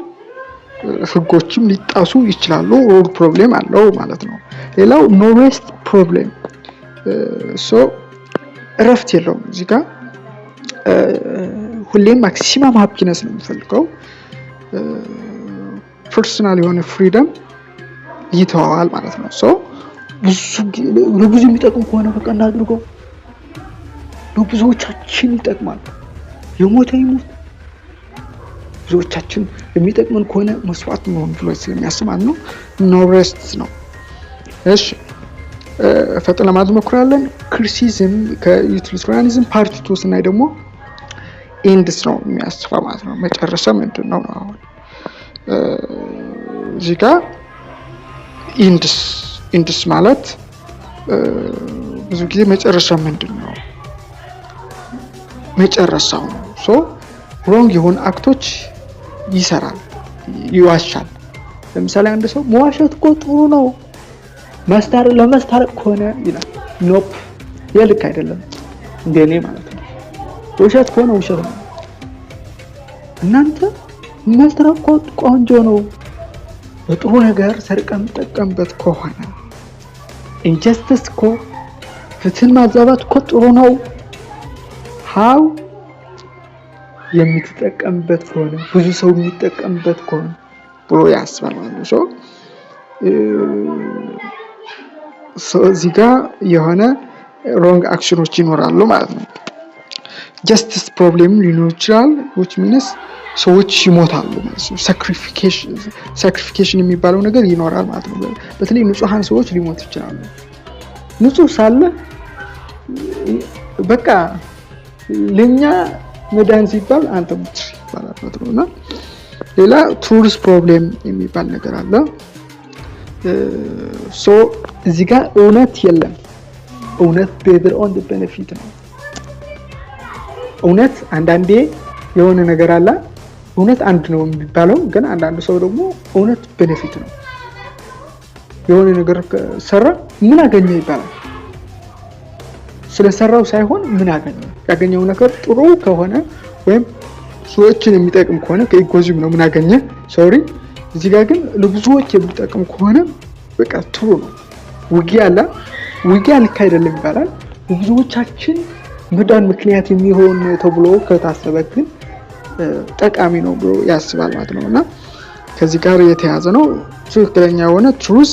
ህጎችም ሊጣሱ ይችላሉ። ሩል ፕሮብሌም አለው ማለት ነው። ሌላው ኖ ሬስት ፕሮብሌም፣ ሶ እረፍት የለውም። እዚህ ጋር ሁሌም ማክሲማም ሃፒነስ ነው የሚፈልገው። ፐርሰናል የሆነ ፍሪደም ይተዋል ማለት ነው። ሶ ለብዙ የሚጠቅም ከሆነ በቃ እናድርገው። ለብዙዎቻችን ይጠቅማል፣ የሞተ ይሞት። ብዙዎቻችን የሚጠቅመን ከሆነ መስዋዕት መሆን ብሎ ስለሚያስብ ማለት ነው። ኖ ሬስት ነው። እሺ ፈጥነን ለማድረግ እንሞክራለን። ክሪቲሲዝም ከዩቲሊታሪያኒዝም ፓርት 2 ስናይ ደግሞ ኤንድስ ነው የሚያስበው ማለት ነው። መጨረሻ ምንድን ነው? አሁን እዚህ ጋር ኢንድስ ማለት ብዙ ጊዜ መጨረሻ ምንድን ነው? መጨረሻው ነው። ሶ ሮንግ የሆኑ አክቶች ይሰራል፣ ይዋሻል። ለምሳሌ አንድ ሰው መዋሸት እኮ ጥሩ ነው ለመስታረቅ ከሆነ ይላል። ኖፕ የልክ አይደለም እንደኔ ማለት ነው። ውሸት ከሆነ ውሸት ነው። እናንተ መስታረቅ እኮ ቆንጆ ነው፣ በጥሩ ነገር ሰርቀን ጠቀምበት ከሆነ ኢንጀስቲስ እኮ ፍትህን ማዛባት እኮ ጥሩ ነው። ሃው የምትጠቀምበት ከሆነ ብዙ ሰው የሚጠቀምበት ከሆነ ብሎ ያስባል ማለት ነው። ሶ እዚህ ጋር የሆነ ሮንግ አክሽኖች ይኖራሉ ማለት ነው። ጀስቲስ ፕሮብሌም ሊኖር ይችላል which means ሰዎች ይሞታሉ ማለት ነው። ሳክሪፊኬሽን የሚባለው ነገር ይኖራል ማለት ነው። በተለይ ንጹሃን ሰዎች ሊሞቱ ይችላሉ። ንጹህ ሳለ በቃ ለኛ መዳን ሲባል አንተ ሙት ይባላል ማለት ነውና ሌላ ትሩዝ ፕሮብሌም የሚባል ነገር አለ። ሶ እዚህ ጋር እውነት የለም። እውነት ቤዘር ኦን ዘ ቤኔፊት ነው። እውነት አንዳንዴ የሆነ ነገር አለ እውነት አንድ ነው የሚባለው ግን አንዳንድ ሰው ደግሞ እውነት ቤኔፊት ነው። የሆነ ነገር ሰራ ምን አገኘ ይባላል። ስለሰራው ሳይሆን ምን አገኘ ያገኘው ነገር ጥሩ ከሆነ ወይም ሰዎችን የሚጠቅም ከሆነ ከኢጎዚም ነው ምን አገኘ ሶሪ። እዚህ ጋር ግን ለብዙዎች የሚጠቅም ከሆነ በቃ ጥሩ ነው። ውጊያ ልክ አይደለም ይባላል። ብዙዎቻችን መዳን ምክንያት የሚሆን ተብሎ ከታሰበ ግን ጠቃሚ ነው ብሎ ያስባል ማለት ነውና ከዚህ ጋር የተያዘ ነው። ትክክለኛ የሆነ ትሩዝ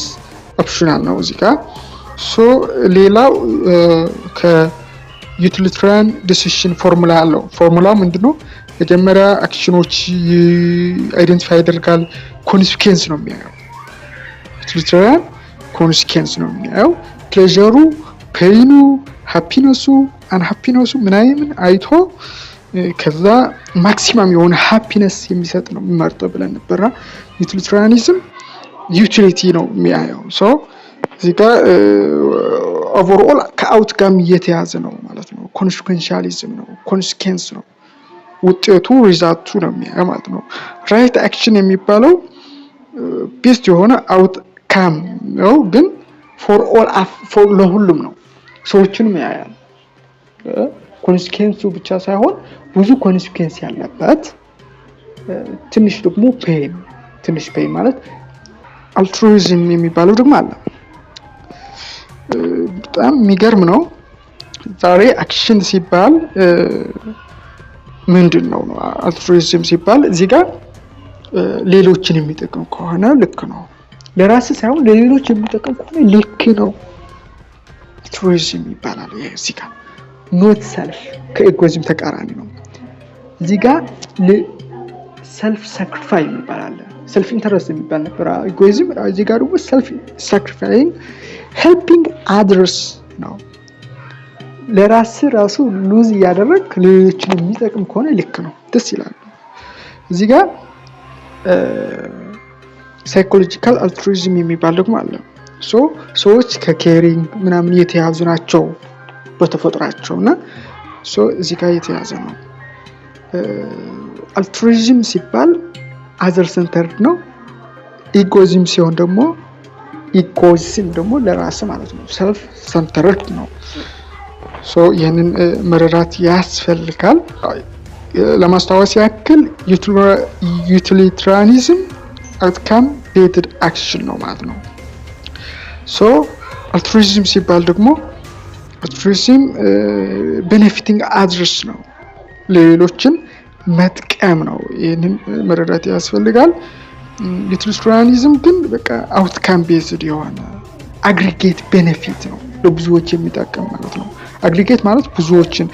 ኦፕሽናል ነው እዚህ ጋር። ሶ ሌላው ከዩቲሊታሪያን ዲሲዥን ፎርሙላ አለው። ፎርሙላው ምንድነው? መጀመሪያ አክሽኖች አይደንቲፋይ ያደርጋል። ኮንሲኩዌንስ ነው የሚያየው። ዩቲሊታሪያን ኮንሲኩዌንስ ነው የሚያየው። ፕሌዠሩ፣ ፔይኑ፣ ሃፒነሱ፣ አንሃፒነሱ ምናምን አይቶ ከዛ ማክሲማም የሆነ ሃፒነስ የሚሰጥ ነው የሚመርጠው ብለን ነበርና ዩቲሊታሪያኒዝም ዩቲሊቲ ነው የሚያየው። ሶ እዚህ ጋር ኦቨርኦል ከአውትካም እየተያዘ ነው ማለት ነው። ኮንሲኩዌንሻሊዝም ነው፣ ኮንሲኩዌንስ ነው፣ ውጤቱ ሪዛልቱ ነው የሚያየው ማለት ነው። ራይት አክሽን የሚባለው ቤስት የሆነ አውትካም ነው ግን ፎር ኦል ለሁሉም ነው። ሰዎችንም ያያል። ኮንሲኩዌንሱ ብቻ ሳይሆን ብዙ ኮንሲኩዌንስ ያለበት ትንሽ ደግሞ ትንሽ ፔን ማለት አልትሩይዝም የሚባለው ደግሞ አለ። በጣም የሚገርም ነው። ዛሬ አክሽን ሲባል ምንድነው ነው? አልትሩይዝም ሲባል እዚህ ጋር ሌሎችን የሚጠቅም ከሆነ ልክ ነው። ለራስ ሳይሆን ለሌሎች የሚጠቅም ከሆነ ልክ ነው። አልትሩይዝም ይባላል። እዚህ ጋር ኖት ሰልፍ ከኢጎይዝም ተቃራኒ ነው። እዚህ ጋር ሰልፍ ሳክሪፋይ ይባላል። ሰልፍ ኢንተረስት የሚባል ነበር ኢጎይዝም። እዚህ ጋር ደግሞ ሰልፍ ሳክሪፋይንግ ሄልፒንግ አደርስ ነው። ለራስ ራሱ ሉዝ ያደረግ ለሌሎችን የሚጠቅም ከሆነ ልክ ነው፣ ደስ ይላል። እዚህ ጋር ሳይኮሎጂካል አልትሩይዝም የሚባል ደግሞ አለ። ሰዎች ከኬሪንግ ምናምን የተያዙ ናቸው በተፈጥሯቸውና እዚህ ጋር የተያዘ ነው። አልትሩይዝም ሲባል አዘር ሰንተርድ ነው። ኢጎይዝም ሲሆን ደግሞ ለራስ ማለት ነው፣ ሰልፍ ሰንተርድ ነው። ይህንን መረዳት ያስፈልጋል። ለማስታወስ ያክል ዩቲሊታሪያኒዝም አውትካም ቤዝድ አክሽን ነው ማለት ነው። አልትሩይዝም ሲባል ደግሞ አልትሩይዝም ቤኔፊቲንግ አድርስ ነው፣ ለሌሎችን መጥቀም ነው። ይህንን መረዳት ያስፈልጋል። ዩቲሊታሪያኒዝም ግን በቃ አውትካም ቤዝድ የሆነ አግሪጌት ቤኔፊት ነው፣ ለብዙዎች የሚጠቅም ማለት ነው። አግሪጌት ማለት ብዙዎችን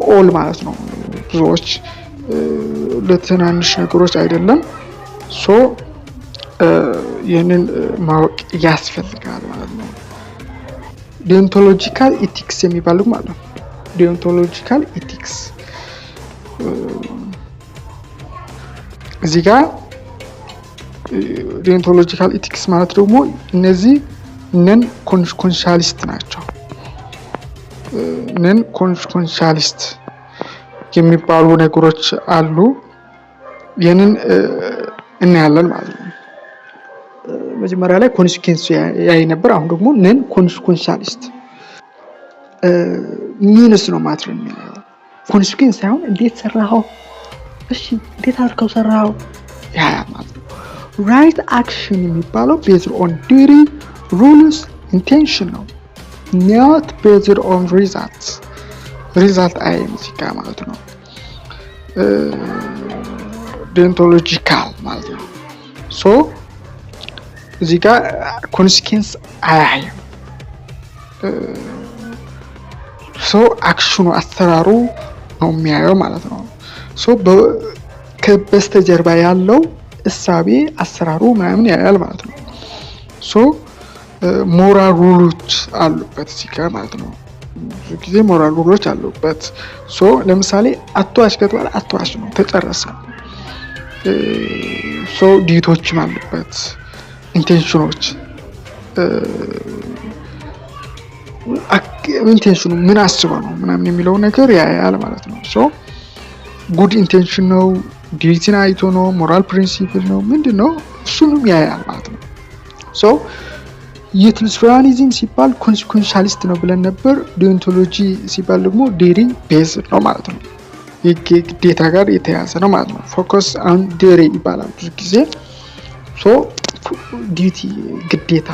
ኦል ማለት ነው። ብዙዎች ለትናንሽ ነገሮች አይደለም። ይህንን ማወቅ ያስፈልጋል ማለት ነው። ዲዮንቶሎጂካል ኢቲክስ የሚባል ማለት ነው። ዲዮንቶሎጂካል ኢቲክስ እዚህ ጋር ዲዮንቶሎጂካል ኢቲክስ ማለት ደግሞ እነዚህ ነን ኮንሻሊስት ናቸው። ነን ኮንሻሊስት የሚባሉ ነገሮች አሉ። ይህንን እናያለን ማለት ነው። መጀመሪያ ላይ ኮንሲኩዌንስ ያይ ነበር። አሁን ደግሞ ነን ኮንሻሊስት ሚንስ ነው ማለት ነው። ኮንሲኩዌንስ ሳይሆን እንዴት ሰራኸው፣ እሺ እንዴት አድርገው ሰራኸው ያ ማለት ነው። ራይት አክሽን የሚባለው ቤዝድ ኦን ዲዩቲ ሩልስ ኢንቴንሽን ነው፣ not based on result አይምሲካ ማለት ነው። ዲዮንቶሎጂካል ማለት ነው። እዚህ ጋር ኮንሲኩዌንስ አያይም። አክሽኑ አሰራሩ ነው የሚያየው ማለት ነው። በስተጀርባ ያለው እሳቤ አሰራሩ ምናምን ያያል ማለት ነው። ሞራል ሩሎች አሉበት እዚህ ጋር ማለት ነው። ብዙ ጊዜ ሞራል ሩሎች አሉበት። ለምሳሌ አትዋሽ ከተባለ አትዋሽ ነው፣ ተጨረሰ። ዲቶችም አሉበት፣ ኢንቴንሽኖች ኢንቴንሽኑ ምን አስበው ነው ምናምን የሚለው ነገር ያያል ማለት ነው። ጉድ ኢንቴንሽን ነው፣ ዲዩቲን አይቶ ነው፣ ሞራል ፕሪንሲፕል ነው፣ ምንድነው እሱንም ያያል ማለት ነው። ዩቲሊታሪያኒዝም ሲባል ኮንሲኩዌንሻሊስት ነው ብለን ነበር። ዲዮንቶሎጂ ሲባል ደግሞ ዴሪ ቤዝድ ነው ማለት ነው። ግዴታ ጋር የተያዘ ነው ማለት ነው። ፎከስ ኦን ዴሪ ይባላል ብዙ ጊዜ። ዲዩቲ ግዴታ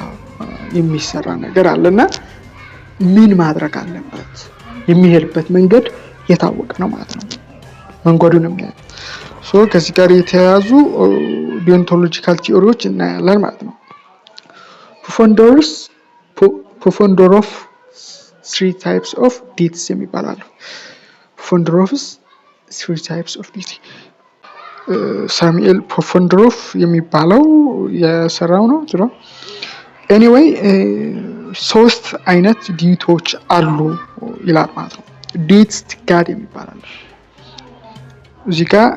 የሚሰራ ነገር አለና ምን ማድረግ አለበት የሚሄድበት መንገድ የታወቀ ነው ማለት ነው። መንገዱን የሚያይ ከዚህ ጋር የተያያዙ ዲዮንቶሎጂካል ቲዮሪዎች እናያለን ማለት ነው። ፑፎንዶሮፍ 3 types of deeds የሚባላሉ። ፑፎንዶሮፍስ 3 types of deeds ሳሙኤል ፑፎንዶሮፍ የሚባለው የሰራው ነው። ኤኒዌይ 3 አይነት ዲቶች አሉ ይላል ማለት ነው። ዲትስ ጋድ የሚባላሉ እዚህ ጋር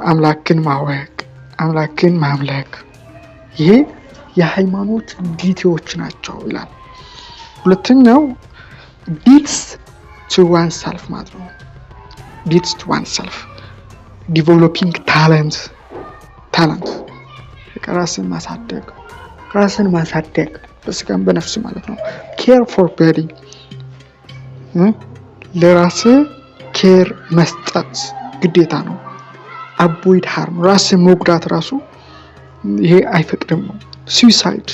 አምላክን ማወቅ፣ አምላክን ማምለክ፣ ይሄ የሃይማኖት ዲቲዎች ናቸው ይላል። ሁለተኛው ዲትስ ቱ ዋን ሰልፍ ማለት ነው። ዲትስ ቱ ዋን ሰልፍ ዲቨሎፒንግ ታለንት ራስን ማሳደግ በስጋም በነፍስ ማለት ነው። ኬር ፎር ቦዲ ለራስ ኬር መስጠት ግዴታ ነው። አቮይድ ሃርም ራስን መጉዳት ራሱ ይሄ አይፈቅድም ነው። ሱሳይድ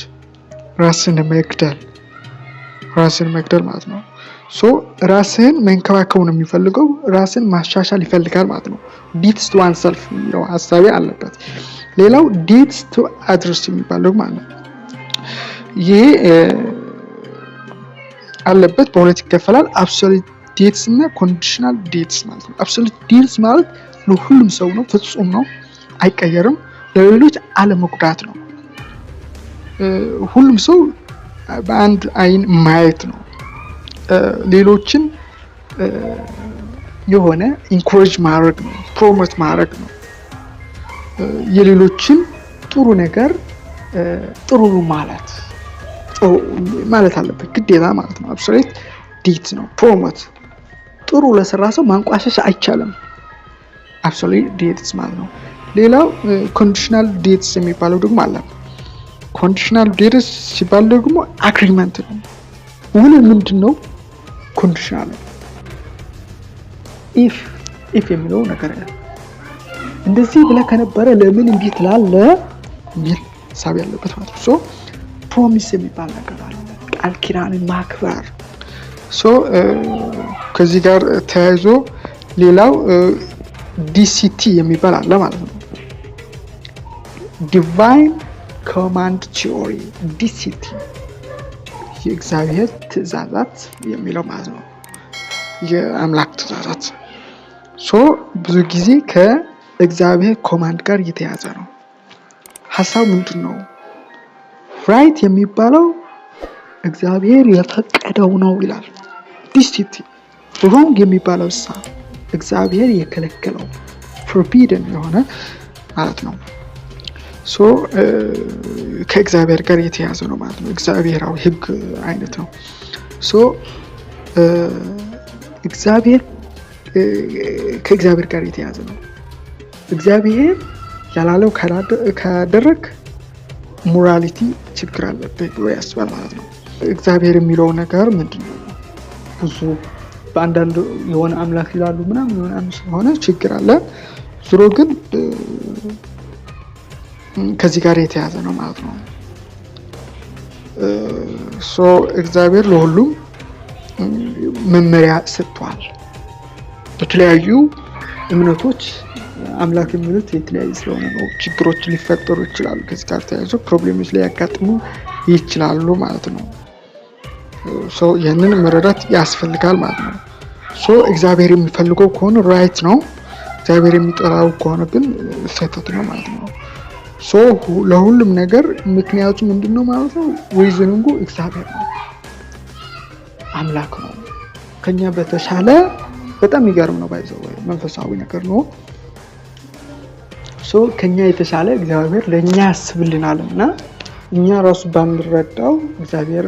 ራስን መግደል ማለት ነው። ራስን መንከባከብ ነው የሚፈልገው፣ ራስን ማሻሻል ይፈልጋል ማለት ነው። ዲትስ ቱ ዋን ሰልፍ የሚለው ሀሳቤ አለበት። ሌላው ዲትስ ቱ አድርስ የሚባለው ማለት ነው። ይሄ አለበት በሁለት ይከፈላል። አብሶሉት ዲትስ እና ኮንዲሽናል ዲትስ ማለት ነው። አብሶሉት ዲትስ ማለት ለሁሉም ሰው ነው፣ ፍጹም ነው፣ አይቀየርም። ለሌሎች አለመጉዳት ነው። ሁሉም ሰው በአንድ አይን ማየት ነው። ሌሎችን የሆነ ኢንኮሬጅ ማድረግ ነው፣ ፕሮሞት ማድረግ ነው። የሌሎችን ጥሩ ነገር ጥሩ ማለት አለበት ግዴታ ማለት ነው። አብሶሉት ዲትስ ነው ፕሮሞት። ጥሩ ለሰራ ሰው ማንቋሸሽ አይቻልም። አብሶሉት ዲትስ ማለት ነው። ሌላው ኮንዲሽናል ዲትስ የሚባለው ደግሞ አለ። ኮንዲሽናል ዲትስ ሲባል ደግሞ አግሪመንት ነው። ውል ምንድነው? ኮንዲሽናል ነው። ኢፍ የሚለው ነገር እንደዚህ ብለህ ከነበረ ለምን እንዴት ትላለህ የሚል ሀሳብ ያለበት ማለት ነው። ፕሮሚስ የሚባል ነገር አለ፣ ቃል ኪዳንን ማክበር። ከዚህ ጋር ተያይዞ ሌላው ዲሲቲ የሚባል አለ ማለት ነው። ዲቫይን ኮማንድ ቲዮሪ ዲሲቲ የእግዚአብሔር ትእዛዛት የሚለው ማለት ነው። የአምላክ ትእዛዛት ብዙ ጊዜ ከእግዚአብሔር ኮማንድ ጋር የተያዘ ነው። ሀሳብ ምንድን ነው? ራይት የሚባለው እግዚአብሔር የፈቀደው ነው ይላል። ዲሲቲ ሮንግ የሚባለው እግዚአብሔር የከለከለው ፎርቢደን የሆነ ማለት ነው። ከእግዚአብሔር ጋር የተያዘ ነው ማለት ነው። እግዚአብሔራዊ ሕግ አይነት ነው። እግዚአብሔር ከእግዚአብሔር ጋር የተያዘ ነው። እግዚአብሔር ያላለው ካደረግ ሞራሊቲ ችግር አለበት ብሎ ያስባል ማለት ነው። እግዚአብሔር የሚለው ነገር ምንድነው? ብዙ በአንዳንድ የሆነ አምላክ ይላሉ ምናምን የሆነ ሆነ ችግር አለ። ዙሮ ግን ከዚህ ጋር የተያዘ ነው ማለት ነው። እግዚአብሔር ለሁሉም መመሪያ ሰጥቷል። በተለያዩ እምነቶች አምላክ የሚሉት የተለያየ ስለሆነ ነው ችግሮች ሊፈጠሩ ይችላሉ። ከዚህ ጋር ተያይዞ ፕሮብሌሞች ላይ ያጋጥሙ ይችላሉ ማለት ነው። ይህንን መረዳት ያስፈልጋል ማለት ነው። እግዚአብሔር የሚፈልገው ከሆነ ራይት ነው፣ እግዚአብሔር የሚጠላው ከሆነ ግን ስህተት ነው ማለት ነው። ለሁሉም ነገር ምክንያቱ ምንድነው ማለት ነው? ሪዝኒንጉ እግዚአብሔር ነው፣ አምላክ ነው። ከኛ በተሻለ በጣም የሚገርም ነው፣ ባይዘው መንፈሳዊ ነገር ነው። ከኛ የተሻለ እግዚአብሔር ለኛ ያስብልናልና እኛ ራሱ ባንረዳው እግዚአብሔር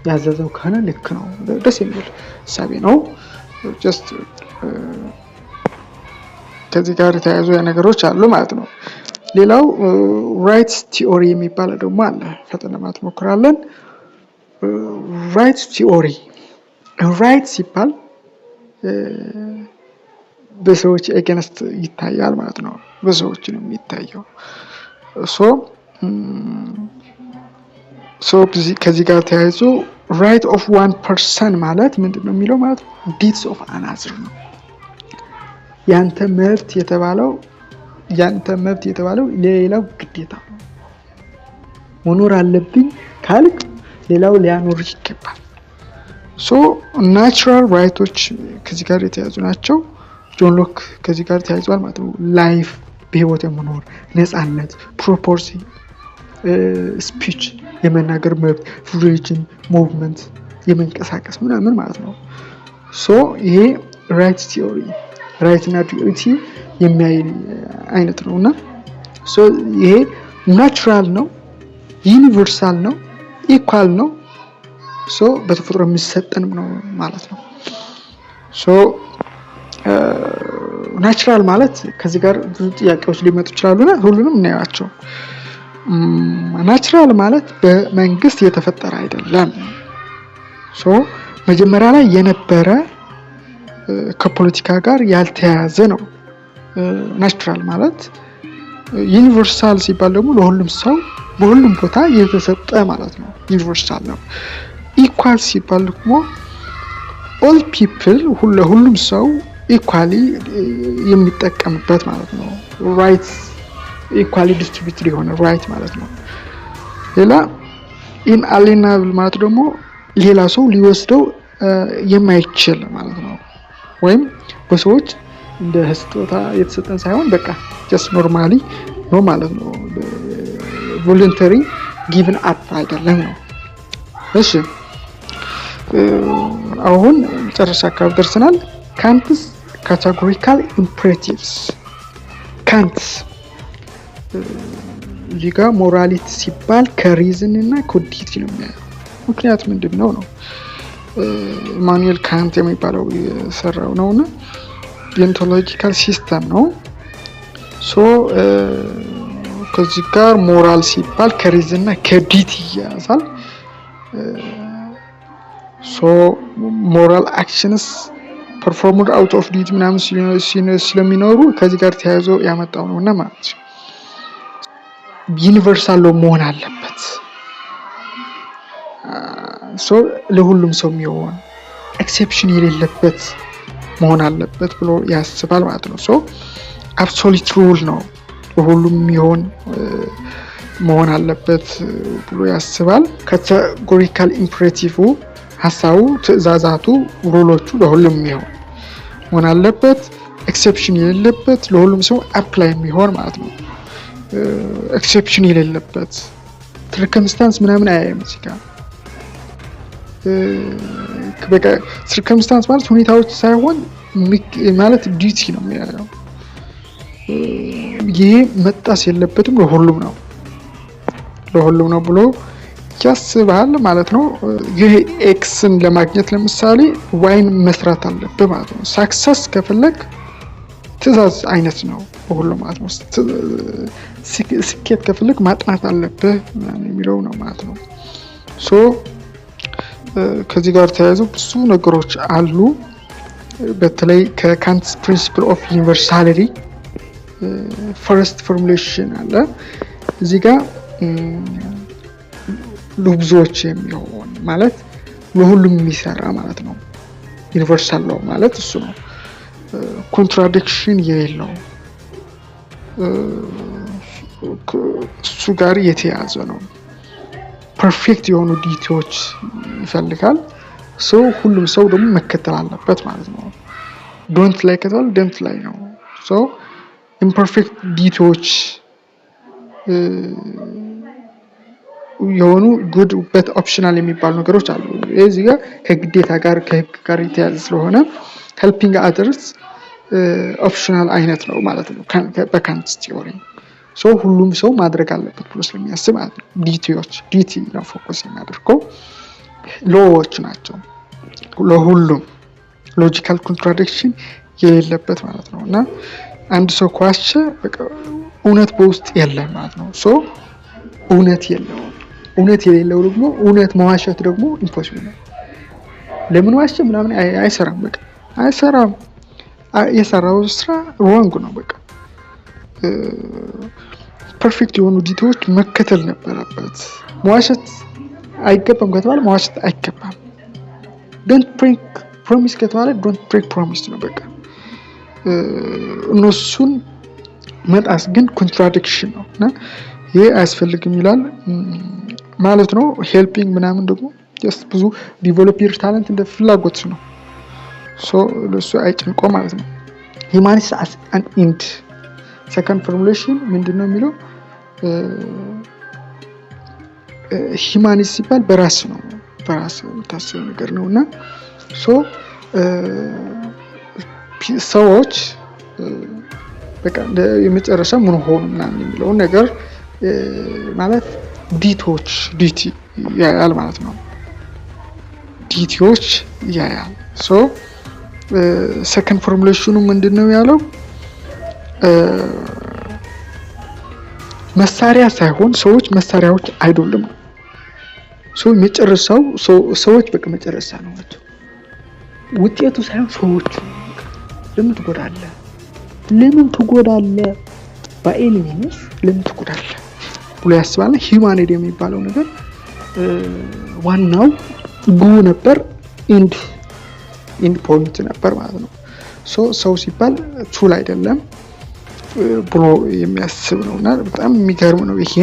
ያዘዘው ከሆነ ልክ ነው። ደስ የሚል ሐሳብ ነው። ጀስት ከዚህ ጋር የተያያዙ ነገሮች አሉ ማለት ነው። ሌላው ራይትስ ቲዮሪ የሚባል ደግሞ አለ። ፈተና ማለት ሞክራለን። ራይትስ ቲዮሪ ራይት ሲባል በሰዎች ኤገንስት ይታያል ማለት ነው። በሰዎች ነው የሚታየው። ከዚህ ጋር ተያይዞ ራይት ኦፍ ዋን ፐርሰን ማለት ምንድነው የሚለው ማለት ዲድስ ኦፍ አናዘር ነው። ያንተ መብት የተባለው ለሌላው ግዴታ ነው። መኖር አለብኝ ካልክ ሌላው ሊያኖር ይገባል። ናቹራል ራይቶች ከዚህ ጋር የተያዙ ናቸው። ጆን ሎክ ከዚህ ጋር ተያይዟል ማለት ነው። ላይፍ በህይወት የመኖር ነፃነት፣ ፕሮፐርቲ፣ ስፒች የመናገር መብት፣ ሪሊጅን፣ ሙቭመንት የመንቀሳቀስ ምናምን ማለት ነው። ይሄ ራይት ቲዮሪ ራይት እና ዲዩቲ የሚያይ አይነት ነውና ይሄ ናቹራል ነው፣ ዩኒቨርሳል ነው፣ ኢኳል ነው። በተፈጥሮ የሚሰጠንም ነው ማለት ነው። ናቹራል ማለት ከዚህ ጋር ብዙ ጥያቄዎች ሊመጡ ይችላሉና ሁሉንም እናያቸው። ናቹራል ማለት በመንግስት የተፈጠረ አይደለም። መጀመሪያ ላይ የነበረ ከፖለቲካ ጋር ያልተያያዘ ነው ናቹራል ማለት። ዩኒቨርሳል ሲባል ደግሞ ለሁሉም ሰው በሁሉም ቦታ የተሰጠ ማለት ነው፣ ዩኒቨርሳል ነው። ኢኳል ሲባል ደግሞ ኦል ፒፕል ሁሉም ሰው ኢኳሊ የሚጠቀምበት ማለት ነው። ራይት ኢኳሊ ዲስትሪቢዩትድ የሆነ ራይት ማለት ነው። ሌላ ኢንአሊናብል ማለት ደግሞ ሌላ ሰው ሊወስደው የማይችል ማለት ነው። ወይም በሰዎች እንደ ስጦታ የተሰጠን ሳይሆን በቃ ጀስት ኖርማሊ ነው ማለት ነው። ቮለንተሪ ጊቭን አፕ አይደለም ነው። እሺ አሁን መጨረሻ አካባቢ ደርሰናል። ካንትስ ካቴጎሪካል ኢምፕሬቲቭስ ካንትስ ሊጋ ሞራሊቲ ሲባል ከሪዝን እና ከዲቲ ነው የሚያየው። ምክንያት ምንድነው ነው ኢማኑኤል ካንት የሚባለው የሰራው ነውና ዲዮንቶሎጂካል ሲስተም ነው። ከዚህ ጋር ሞራል ሲባል ከሪዝን እና ከዲቲ ያዛል። ሞራል አክሽንስ ፐርፎርምድ አውት ኦፍ ዲቲ ምናምን ስለሚኖሩ ከዚህ ጋር ተያይዞ ያመጣው ነውና ማለት ነው። ዩኒቨርሳል መሆን አለበት። ለሁሉም ሰው የሚሆን ኤክሴፕሽን የሌለበት መሆን አለበት ብሎ ያስባል ማለት ነው። አብሶሉት ሩል ነው፣ ለሁሉም የሚሆን መሆን አለበት ብሎ ያስባል። ካቴጎሪካል ኢምፕሬቲቭ ሐሳቡ፣ ትዕዛዛቱ፣ ሩሎቹ ለሁሉም የሚሆን መሆን አለበት። ኤክሴፕሽን የሌለበት ለሁሉም ሰው አፕላይ የሚሆን ማለት ነው። ኤክሴፕሽን የሌለበት ሰርከምስታንስ ምናምን አያየም እዚህ ጋር። በቃ ሰርከምስታንስ ማለት ሁኔታዎች ሳይሆን ማለት ዲዩቲ ነው የሚያየው። ይሄ መጣስ የለበትም ለሁሉም ነው ብሎ ያስባል ማለት ነው። ይሄ ኤክስን ለማግኘት ለምሳሌ ዋይን መስራት አለበት ማለት ነው። ሳክሰስ ከፈለግ ትዕዛዝ አይነት ነው በሁሉም ማለት ነው። ስኬት ከፈለግ ማጥናት አለብህ የሚለው ነው ማለት ነው። ከዚህ ጋር ተያይዘው ብዙ ነገሮች አሉ። በተለይ ከካንትስ ፕሪንሲፕል ኦፍ ዩኒቨርሳሊቲ ፈርስት ፎርሙሌሽን አለ እዚህ ጋር ለብዙዎች የሚሆን ማለት ለሁሉም የሚሰራ ማለት ነው። ዩኒቨርሳል ነው ማለት እሱ ነው። ኮንትራዲክሽን የሌለው እሱ ጋር የተያዘ ነው። ፐርፌክት የሆኑ ዲቴዎች ይፈልጋል። ሁሉም ሰው ደግሞ መከተል አለበት ማለት ነው። ዶንት ላይ ከተባለ ዶንት ላይ ነው። ኢምፐርፌክት ዲቲዎች የሆኑ ጉድ በት ኦፕሽናል የሚባሉ ነገሮች አሉ። እዚህ ጋር ከግዴታ ጋር ከህግ ጋር የተያዘ ስለሆነ ሄልፒንግ አዘርስ ኦፕሽናል አይነት ነው ማለት ነው በካንትስ ቲዮሪ። ሁሉም ሰው ማድረግ አለበት ብሎ ስለሚያስብ ማለት ነው። ዲቲ ነው ፎከስ የሚያደርገው ሎዎች ናቸው ለሁሉም ሎጂካል ኮንትራዲክሽን የሌለበት ማለት ነው። እና አንድ ሰው ከዋሸ በቃ እውነት በውስጥ የለም ማለት ነው። እውነት የለውም። እውነት የሌለው ደግሞ እውነት መዋሸት ደግሞ ኢምፖሲብል ነው። ለምን ዋሸ ምናምን አይሰራም። በቃ አይሰራም። የሰራው ስራ ሮንግ ነው። በቃ ፐርፌክት የሆኑ ዲቴዎች መከተል ነበረበት። መዋሸት አይገባም ከተባለ መዋሸት አይገባም። ዶንት ብሬክ ፕሮሚስ ከተባለ ዶንት ብሬክ ፕሮሚስ ነው። በቃ እነሱን መጣስ ግን ኮንትራዲክሽን ነው እና ይሄ አያስፈልግም ይላል ማለት ነው። ሄልፒንግ ምናምን ደግሞ ጀስት ብዙ ዲቨሎፐር ታለንት እንደ ፍላጎት ነው። ለሱ አይጨንቆ ማለት ነው። ሂማኒስ አስ አን ኢንድ ሰከንድ ፎርሙሌሽን ምንድነው የሚለው? ሂማኒስ ሲባል በራስ ነው፣ በራስ የምታስበው ነገር ነው እና ሰዎች በቃ የመጨረሻ ምን ሆኑ ምናምን የሚለውን ነገር ማለት ዲቲ ያያል ማለት ነው። ዲቲዎች ያያል። ሰከንድ ፎርሙሌሽኑ ምንድነው ያለው? መሳሪያ ሳይሆን ሰዎች መሳሪያዎች አይደሉም። መጨረሻው ሰዎች በቃ መጨረሻ ነው። ውጤቱ ሳይሆን ሰዎች ለምን ትጎዳለህ በኤኒሚስ ለምን ትጎዳለህ ብሎ ያስባል። ሂማኒቲ የሚባለው ነገር ዋናው ጉ ነበር፣ ኢንድ ፖይንት ነበር ማለት ነው። ሰው ሲባል ቱል አይደለም ብሎ የሚያስብ ነውና በጣም የሚገርም ነው ይሄ።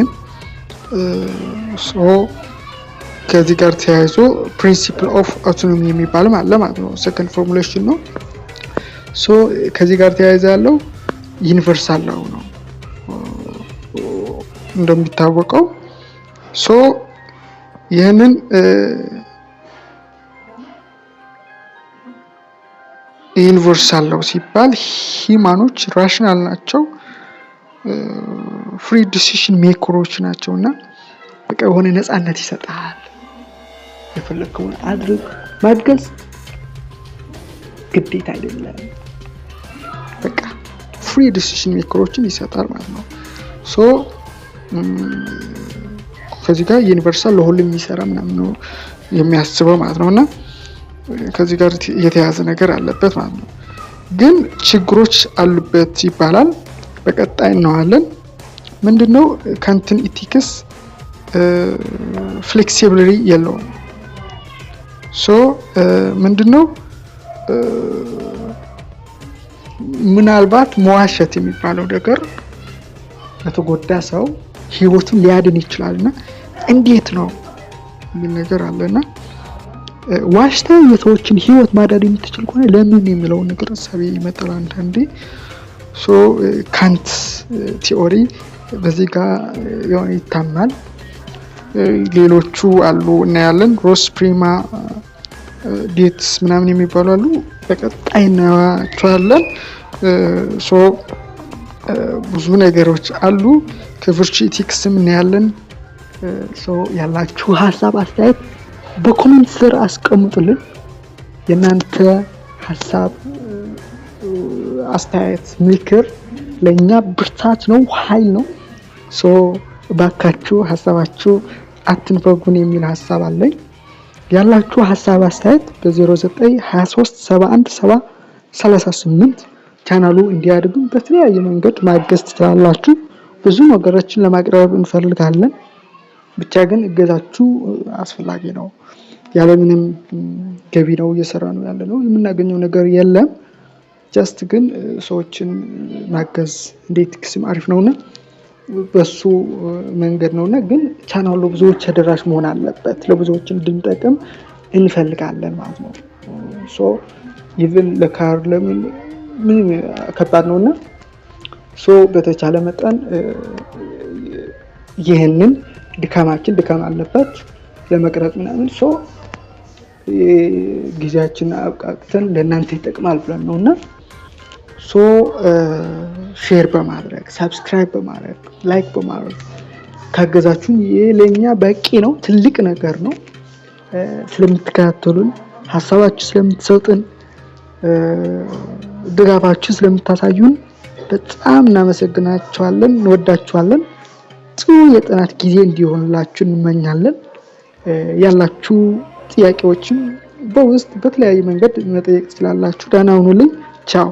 ከዚህ ጋር ተያይዞ ፕሪንሲፕል ኦፍ አውቶኖሚ የሚባልም አለ ማለት ነው። ሰከንድ ፎርሙሌሽን ነው። ከዚህ ጋር ተያይዞ ያለው ዩኒቨርሳል ነው እንደሚታወቀው። ይህንን ዩኒቨርሳል ነው ሲባል ሂማኖች ራሽናል ናቸው፣ ፍሪ ዲሲሽን ሜከሮች ናቸው እና በቃ የሆነ ነፃነት ይሰጣል። የፈለከውን አድርግ ማድረግ ግዴታ አይደለም። በቃ ፍሪ ዲሲሽን ሜከሮችን ይሰጣል ማለት ነው። ከዚህ ጋር ዩኒቨርሳል ለሁሉም የሚሰራ ምናምን ነው የሚያስበው ማለት ነውና ከዚህ ጋር የተያዘ ነገር አለበት ማለት ነው። ግን ችግሮች አሉበት ይባላል። በቀጣይ እናዋለን። ምንድነው? ካንትን ኢቲክስ ፍሌክሲቢሊቲ የለውም። ምንድነው? ምናልባት መዋሸት የሚባለው ነገር ለተጎዳ ሰው ህይወቱን ሊያድን ይችላልና እንዴት ነው ምን ነገር አለና ዋሽታ የሰዎችን ህይወት ማዳን የምትችል ከሆነ ለምን የሚለው ነገር ሐሳብ ይመጣል አንዳንዴ። ካንት ቲዮሪ በዚህ ጋር የሆነ ይታማል። ሌሎቹ አሉ እናያለን። ሮስ ፕሪማ ዴትስ ምናምን የሚባሉ አሉ። በቀጣይ እናያቸዋለን። ብዙ ነገሮች አሉ። ከቨርቹ ኢቲክስም እናያለን። ያላችሁ ሐሳብ አስተያየት በኮሜንት ስር አስቀምጡልን። የናንተ ሐሳብ አስተያየት ምክር ለኛ ብርታት ነው፣ ኃይል ነው። ባካችሁ ሐሳባችሁ አትንፈጉን የሚል ሐሳብ አለኝ። ያላችሁ ሐሳብ አስተያየት በ0923717038 ቻናሉ እንዲያድግ በተለያየ መንገድ ማገዝ ትችላላችሁ። ብዙ ነገሮችን ለማቅረብ እንፈልጋለን። ብቻ ግን እገዛችሁ አስፈላጊ ነው። ያለምንም ገቢ ነው እየሰራ ነው ያለነው። የምናገኘው ነገር የለም። ጀስት ግን ሰዎችን ማገዝ እንዴት ክስም አሪፍ ነውና በሱ መንገድ ነውና ግን ቻናሉ ብዙዎች ተደራሽ መሆን አለበት። ለብዙዎች እንድንጠቅም እንፈልጋለን ማለት ነው። ሶ ኢቭን ለካር ለምን ምን ከባድ ነውና ሶ በተቻለ መጠን ይሄንን ድካም አለበት ለመቅረጽ ምናምን ሶ ጊዜያችን አብቃቅተን ለእናንተ ይጠቅማል ብለን ነውና ሶ ሼር በማድረግ ሰብስክራይብ በማድረግ ላይክ በማድረግ ካገዛችሁን ይሄ ለኛ በቂ ነው፣ ትልቅ ነገር ነው። ስለምትከታተሉን ሐሳባችሁ ስለምትሰጡን ድጋፋችሁ ስለምታሳዩን በጣም እናመሰግናችኋለን፣ እንወዳችኋለን። ጥሩ የጥናት ጊዜ እንዲሆንላችሁ እንመኛለን። ያላችሁ ጥያቄዎችም በውስጥ በተለያየ መንገድ መጠየቅ ትችላላችሁ። ደህና ሁኑልኝ። ቻው